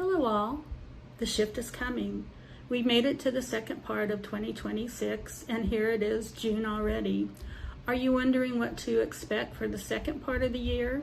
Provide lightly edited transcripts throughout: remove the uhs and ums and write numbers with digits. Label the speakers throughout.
Speaker 1: Hello all, the shift is coming. We made it to the second part of 2026 and here it is, June already. Are you wondering what to expect for the second part of the year?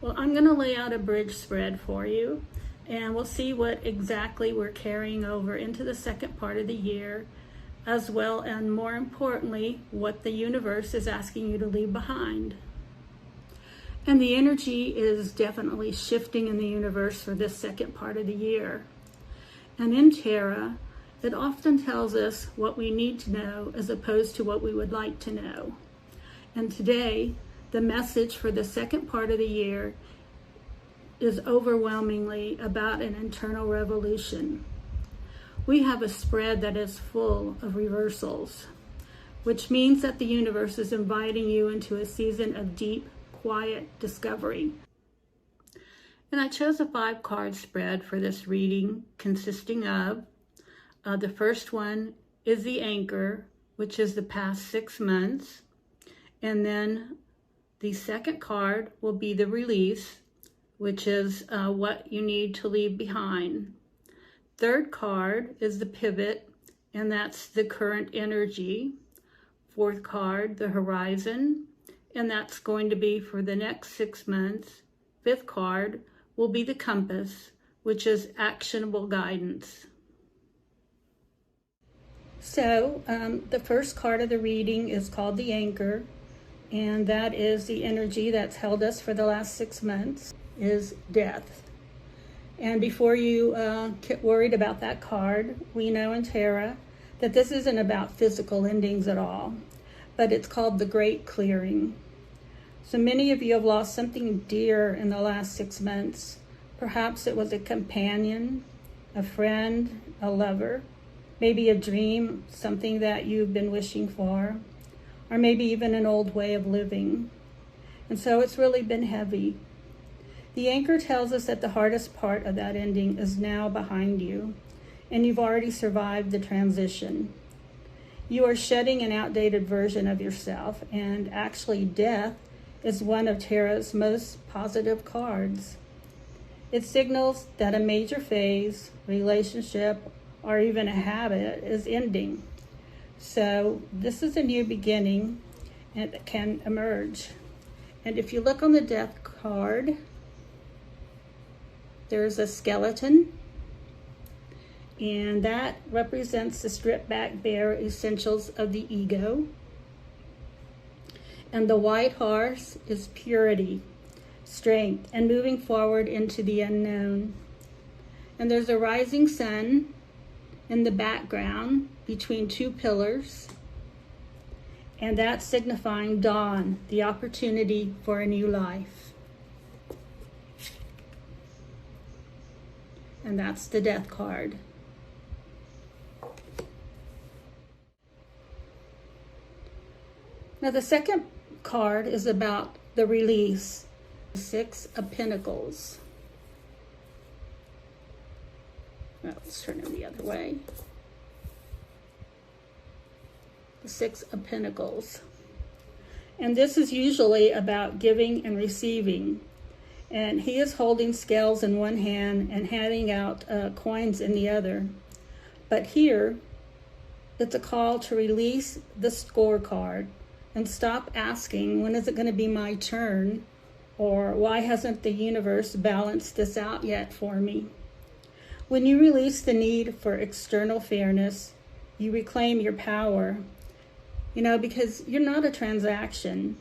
Speaker 1: Well, I'm going to lay out a bridge spread for you and we'll see what exactly we're carrying over into the second part of the year, as well and more importantly, what the universe is asking you to leave behind. And the energy is definitely shifting in the universe for this second part of the year. And in Tarot, it often tells us what we need to know as opposed to what we would like to know. And today, the message for the second part of the year is overwhelmingly about an internal revolution. We have a spread that is full of reversals, which means that the universe is inviting you into a season of deep, quiet discovery. And I chose a 5-card spread for this reading, consisting of the first one is the anchor, which is the past 6 months. And then the second card will be the release, which is what you need to leave behind. Third card is the pivot, and that's the current energy. Fourth card, the horizon, and that's going to be for the next 6 months. Fifth card will be the compass, which is actionable guidance. So the first card of the reading is called the anchor, and that is the energy that's held us for the last 6 months, is death. And before you get worried about that card, we know in Tarot that this isn't about physical endings at all, but it's called the Great Clearing. So many of you have lost something dear in the last 6 months. Perhaps it was a companion, a friend, a lover, maybe a dream, something that you've been wishing for, or maybe even an old way of living. And so it's really been heavy. The anchor tells us that the hardest part of that ending is now behind you, and you've already survived the transition. You are shedding an outdated version of yourself, and actually death is one of Tarot's most positive cards. It signals that a major phase, relationship, or even a habit is ending. So this is a new beginning and it can emerge. And if you look on the death card, there's a skeleton, and that represents the stripped back bare essentials of the ego. And the white horse is purity, strength, and moving forward into the unknown. And there's a rising sun in the background between 2 pillars, and that's signifying dawn, the opportunity for a new life. And that's the death card. Now the second card is about the release. 6 of Pentacles. Well, let's turn it the other way. The 6 of Pentacles. And this is usually about giving and receiving. And he is holding scales in one hand and handing out coins in the other. But here, it's a call to release the scorecard and stop asking, when is it going to be my turn? Or why hasn't the universe balanced this out yet for me? When you release the need for external fairness, you reclaim your power. Because you're not a transaction.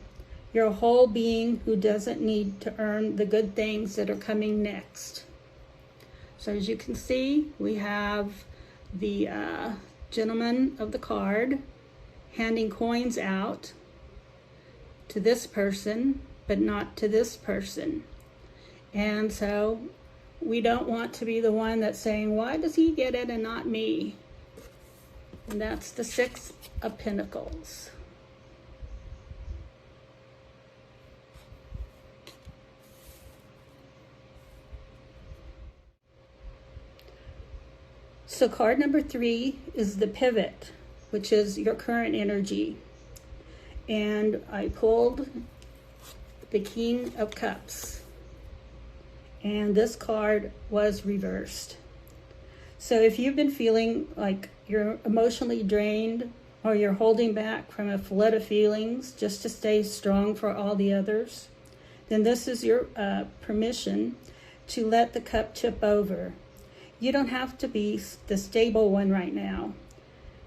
Speaker 1: You're a whole being who doesn't need to earn the good things that are coming next. So as you can see, we have the gentleman of the card handing coins out to this person, but not to this person. And so we don't want to be the one that's saying, why does he get it and not me? And that's the 6 of Pentacles. So card number 3 is the pivot, which is your current energy. And I pulled the King of Cups. and this card was reversed. So if you've been feeling like you're emotionally drained or you're holding back from a flood of feelings just to stay strong for all the others, then this is your permission to let the cup tip over. You don't have to be the stable one right now.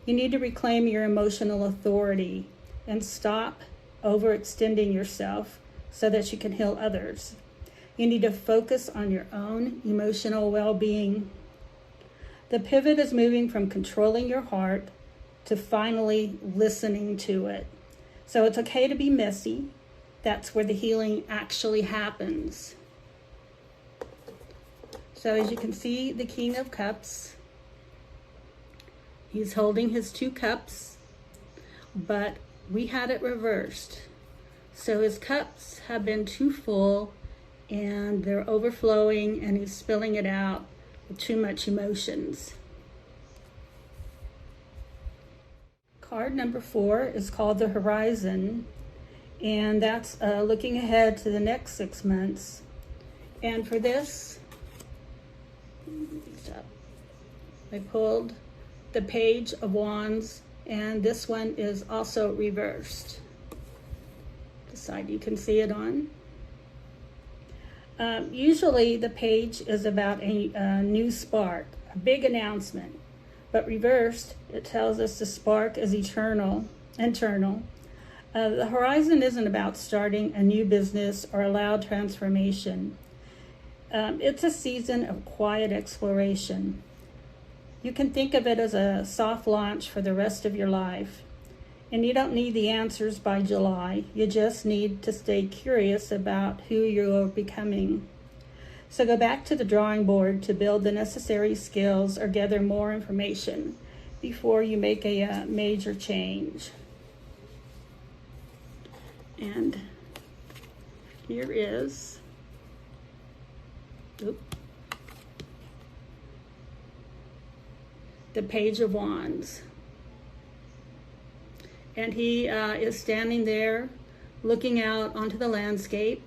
Speaker 1: You need to reclaim your emotional authority and stop overextending yourself so that you can heal others. You need to focus on your own emotional well-being. The pivot is moving from controlling your heart to finally listening to it. So it's okay to be messy. That's where the healing actually happens. So as you can see, the King of Cups, he's holding his 2 cups, but we had it reversed. So his cups have been too full and they're overflowing and he's spilling it out with too much emotions. Card number 4 is called the Horizon, and that's looking ahead to the next 6 months. And for this, I pulled the Page of Wands, and this one is also reversed. The side you can see it on. Usually the page is about a new spark, a big announcement, but reversed, it tells us the spark is internal. The horizon isn't about starting a new business or a loud transformation. It's a season of quiet exploration. You can think of it as a soft launch for the rest of your life. And you don't need the answers by July. You just need to stay curious about who you're becoming. So go back to the drawing board to build the necessary skills or gather more information before you make a major change. And here is the Page of Wands. And he is standing there looking out onto the landscape.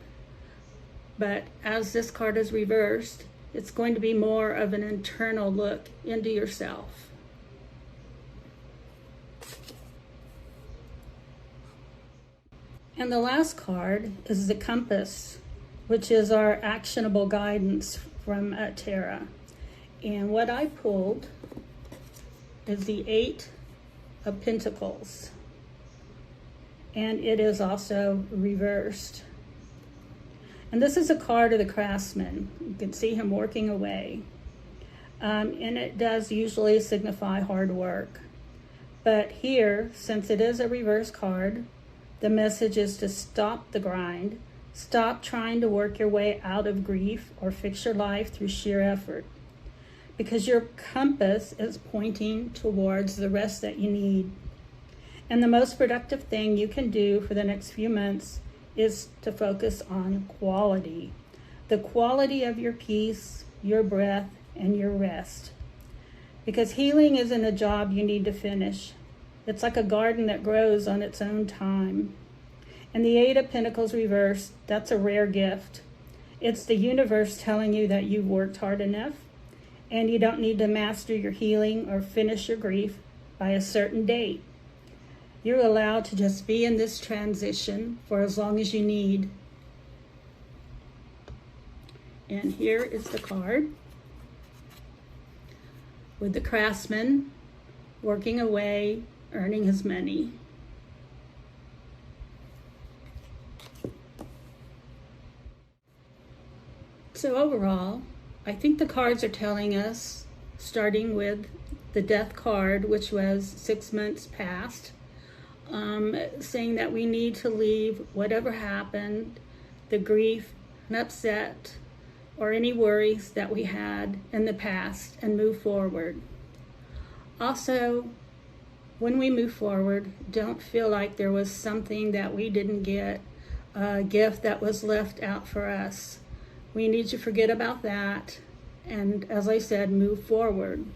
Speaker 1: But as this card is reversed, it's going to be more of an internal look into yourself. And the last card is the Compass, which is our actionable guidance from Tarot. And what I pulled is the 8 of Pentacles. And it is also reversed. And this is a card of the craftsman. You can see him working away. And it does usually signify hard work. But here, since it is a reverse card, the message is to stop the grind. Stop trying to work your way out of grief or fix your life through sheer effort. Because your compass is pointing towards the rest that you need. And the most productive thing you can do for the next few months is to focus on quality. The quality of your peace, your breath, and your rest. Because healing isn't a job you need to finish. It's like a garden that grows on its own time. And the 8 of Pentacles reversed, that's a rare gift. It's the universe telling you that you've worked hard enough and you don't need to master your healing or finish your grief by a certain date. You're allowed to just be in this transition for as long as you need. And here is the card with the craftsman working away, earning his money. So overall, I think the cards are telling us, starting with the Death card, which was 6 months past, saying that we need to leave whatever happened, the grief and upset, or any worries that we had in the past, and move forward. Also, when we move forward, don't feel like there was something that we didn't get, a gift that was left out for us. We need to forget about that, and as I said, move forward.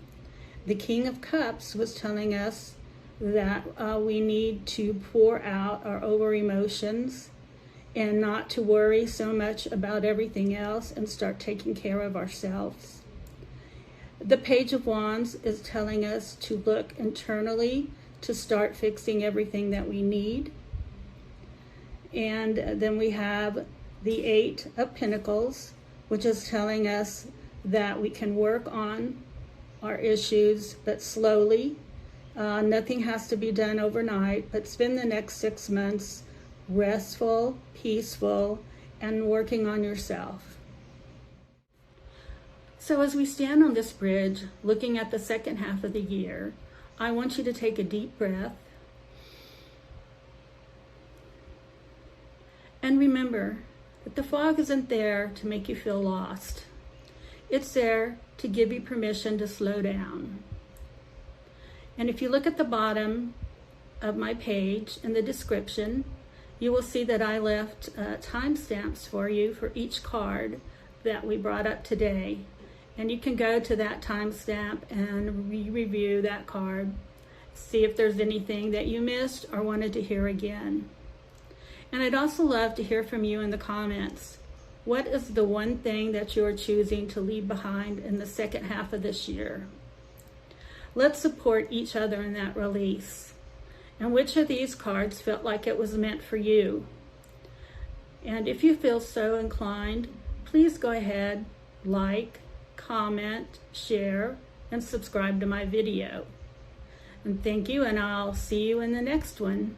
Speaker 1: The King of Cups was telling us that we need to pour out our over emotions and not to worry so much about everything else and start taking care of ourselves. The Page of Wands is telling us to look internally to start fixing everything that we need. And then we have the Eight of Pentacles, which is telling us that we can work on our issues, but slowly. Nothing has to be done overnight, but spend the next 6 months restful, peaceful, and working on yourself. So as we stand on this bridge, looking at the second half of the year, I want you to take a deep breath. And remember that the fog isn't there to make you feel lost. It's there to give you permission to slow down. And if you look at the bottom of my page in the description, you will see that I left timestamps for you for each card that we brought up today. And you can go to that timestamp and review that card, see if there's anything that you missed or wanted to hear again. And I'd also love to hear from you in the comments. What is the one thing that you're choosing to leave behind in the second half of this year? Let's support each other in that release. And which of these cards felt like it was meant for you? And if you feel so inclined, please go ahead, like, comment, share, and subscribe to my video. And thank you, and I'll see you in the next one.